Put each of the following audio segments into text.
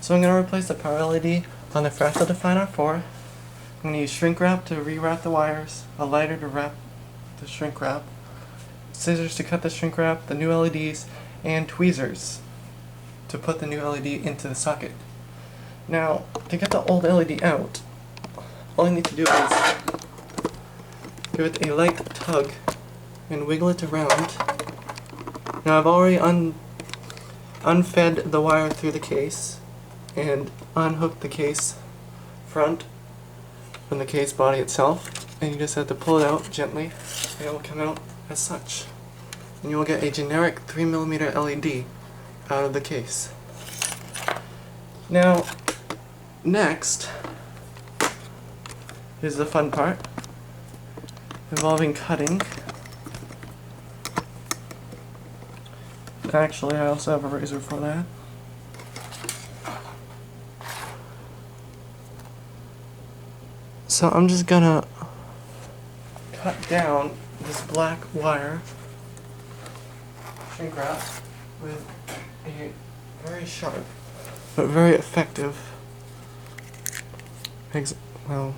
So I'm going to replace the power LED on the Fractal Define R4. I'm going to use shrink wrap to rewrap the wires, a lighter to wrap the shrink wrap, scissors to cut the shrink wrap, the new LEDs, and tweezers to put the new LED into the socket. Now, to get the old LED out, all you need to do is give it a light tug and wiggle it around. Now I've already unfed the wire through the case and unhooked the case front from the case body itself, and you just have to pull it out gently and it will come out as such. And you will get a generic 3mm LED out of the case. Now, next is the fun part, involving cutting. Actually, I also have a razor for that. So I'm just gonna cut down this black wire shrink wrap with a very sharp but very effective, well,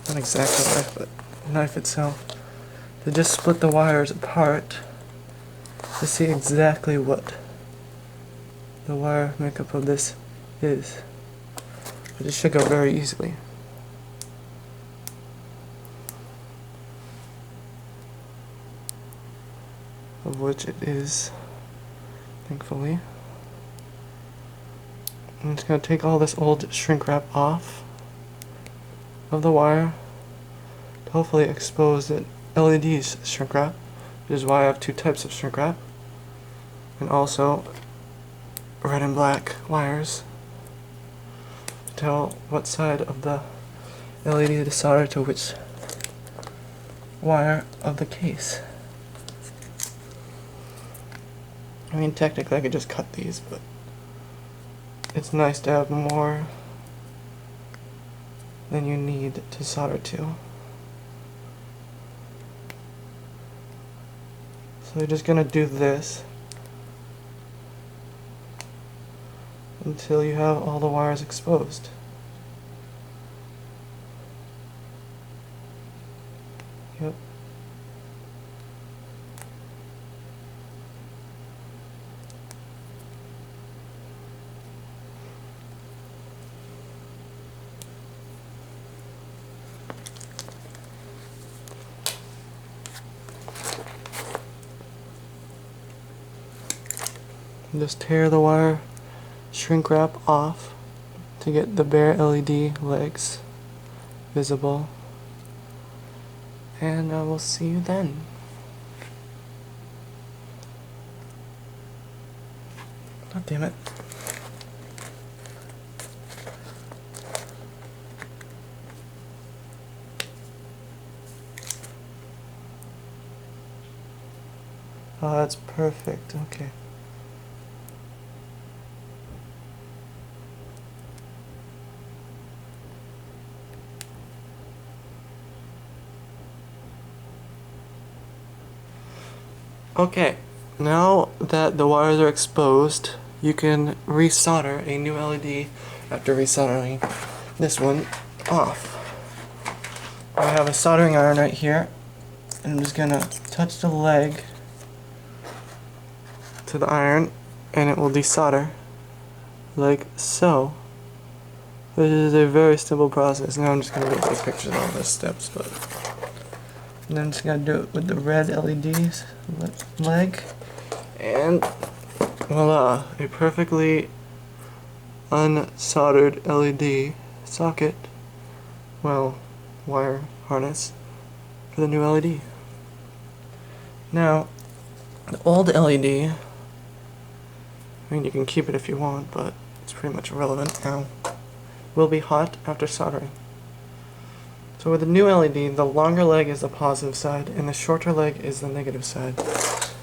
not exactly knife, but knife itself, to just split the wires apart to see exactly what the wire makeup of this is. But it should go very easily. Of which it is, thankfully. I'm just going to take all this old shrink wrap off of the wire to hopefully expose the LED's shrink wrap, which is why I have two types of shrink wrap, and also red and black wires to tell what side of the LED to solder to which wire of the case. I mean, technically I could just cut these, but it's nice to have more than you need to solder to. So you're just going to do this until you have all the wires exposed. Yep. Just tear the wire shrink wrap off to get the bare LED legs visible, and I will see you then. God damn it. Oh, that's perfect. Okay. Okay, now that the wires are exposed, you can resolder a new LED after resoldering this one off. I have a soldering iron right here, and I'm just gonna touch the leg to the iron and it will desolder like so. This is a very simple process. Now I'm just gonna take pictures of all the steps, but and then I'm just gonna do it with the red LEDs leg, and voila, a perfectly unsoldered LED socket, well, wire harness for the new LED. Now, the old LED, I mean, you can keep it if you want, but it's pretty much irrelevant now, will be hot after soldering. So with the new LED, the longer leg is the positive side and the shorter leg is the negative side.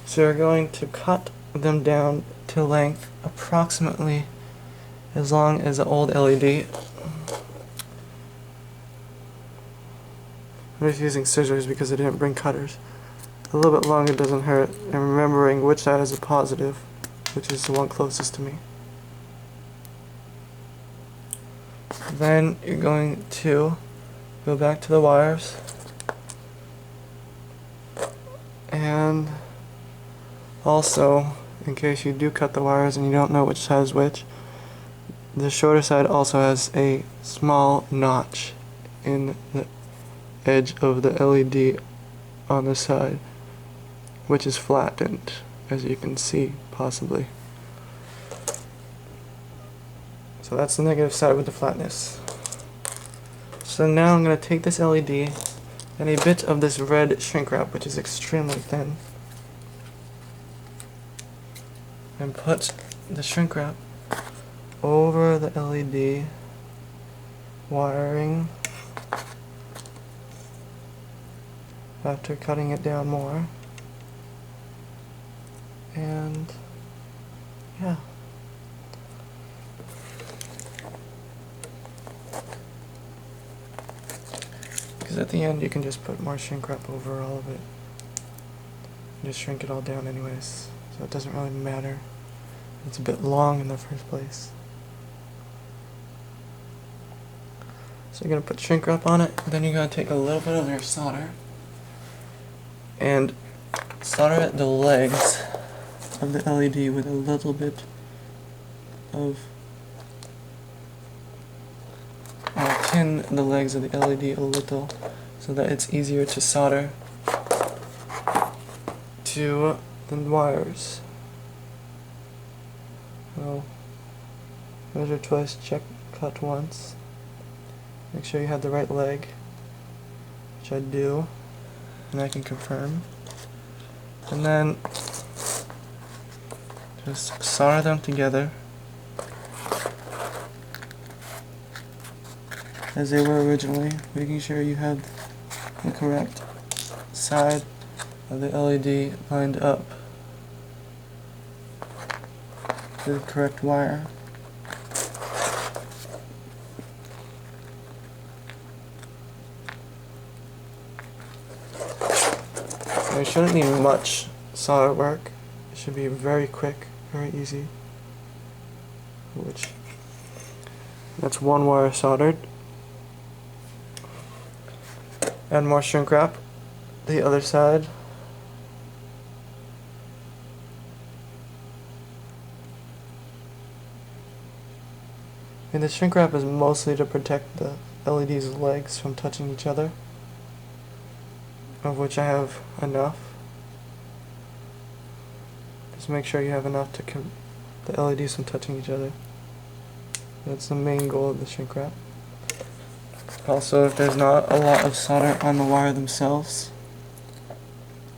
So you're going to cut them down to length approximately as long as the old LED. I'm just using scissors because I didn't bring cutters. A little bit longer doesn't hurt, and remembering which side is a positive, which is the one closest to me. Then you're going to go back to the wires and also, in case you do cut the wires and you don't know which side is which, the shorter side also has a small notch in the edge of the LED on the side, which is flattened, as you can see, possibly. So that's the negative side with the flatness. So now I'm going to take this LED and a bit of this red shrink wrap, which is extremely thin, and put the shrink wrap over the LED wiring after cutting it down more. And yeah. Because at the end you can just put more shrink wrap over all of it. Just shrink it all down anyways, so it doesn't really matter. It's a bit long in the first place. So you're going to put shrink wrap on it, then you're going to take a little bit of your solder and solder at the legs of the LED with a little bit of tin the legs of the LED a little so that it's easier to solder to the wires. So measure twice, check, cut once. Make sure you have the right leg, which I do, and I can confirm. And then just solder them together as they were originally, making sure you have the correct side of the LED lined up to the correct wire. There shouldn't be much solder work. It should be very quick, very easy. That's one wire soldered. Add more shrink wrap. The other side. And the shrink wrap is mostly to protect the LED's legs from touching each other, of which I have enough. Just make sure you have enough to keep the LEDs from touching each other. That's the main goal of the shrink wrap. Also, if there's not a lot of solder on the wire themselves,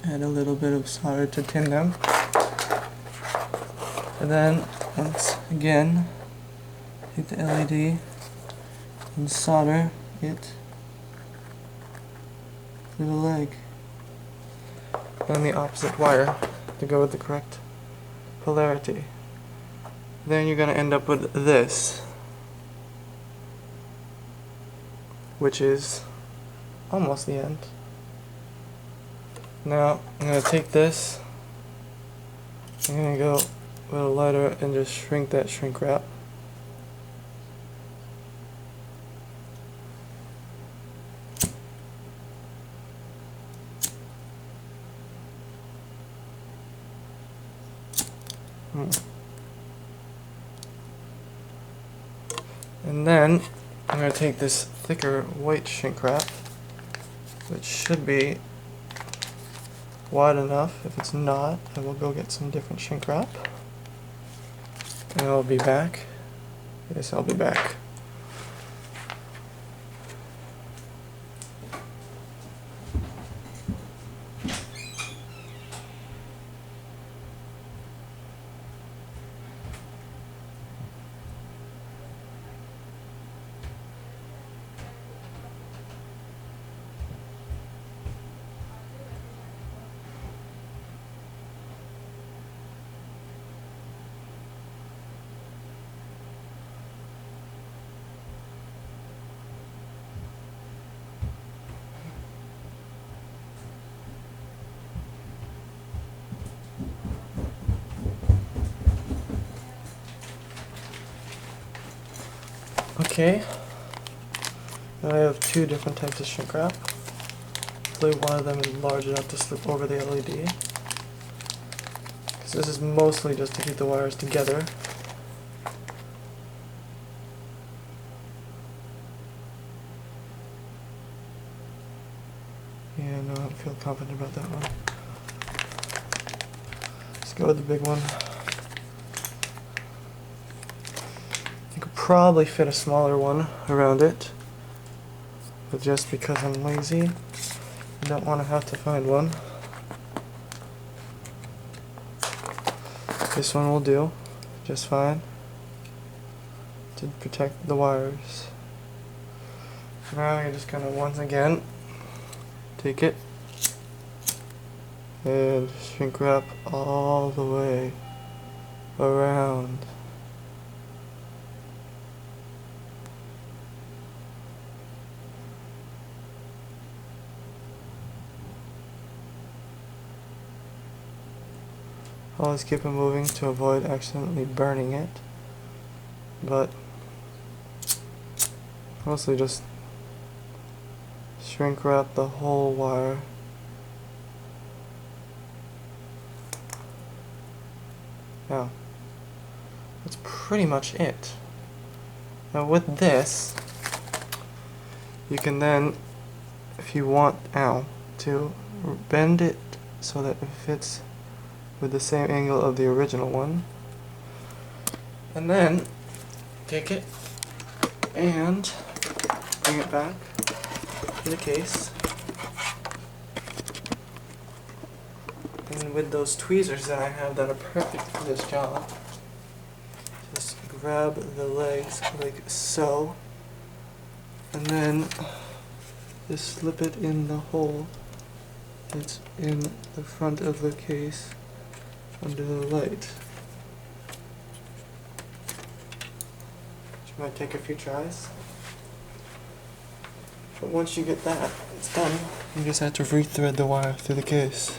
add a little bit of solder to tin them. And then, once again, take the LED and solder it to the leg and the opposite wire to go with the correct polarity. Then you're going to end up with this, which is almost the end. Now I'm going to take this, I'm going to go with a lighter and just shrink that shrink wrap. And then I'm going to take this thicker white shrink wrap, which should be wide enough. If it's not, I will go get some different shrink wrap. And I'll be back. Yes, I'll be back. Okay, now I have two different types of shrink wrap. Hopefully one of them is large enough to slip over the LED. Because this is mostly just to keep the wires together. Yeah, no, I don't feel confident about that one. Let's go with the big one. I could probably fit a smaller one around it, but just because I'm lazy, I don't want to have to find one. This one will do just fine to protect the wires. Now you're just gonna once again take it and shrink wrap all the way around. Always keep it moving to avoid accidentally burning it, but mostly just shrink wrap the whole wire. Now, that's pretty much it. Now with this, you can then, if you want to bend it so that it fits with the same angle of the original one, and then take it and bring it back to the case, and with those tweezers that I have that are perfect for this job, just grab the legs like so, and then just slip it in the hole that's in the front of the case under the light. Which might take a few tries. But once you get that, it's done. You just have to re-thread the wire through the case.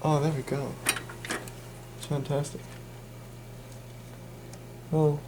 Oh, there we go. It's fantastic. Oh.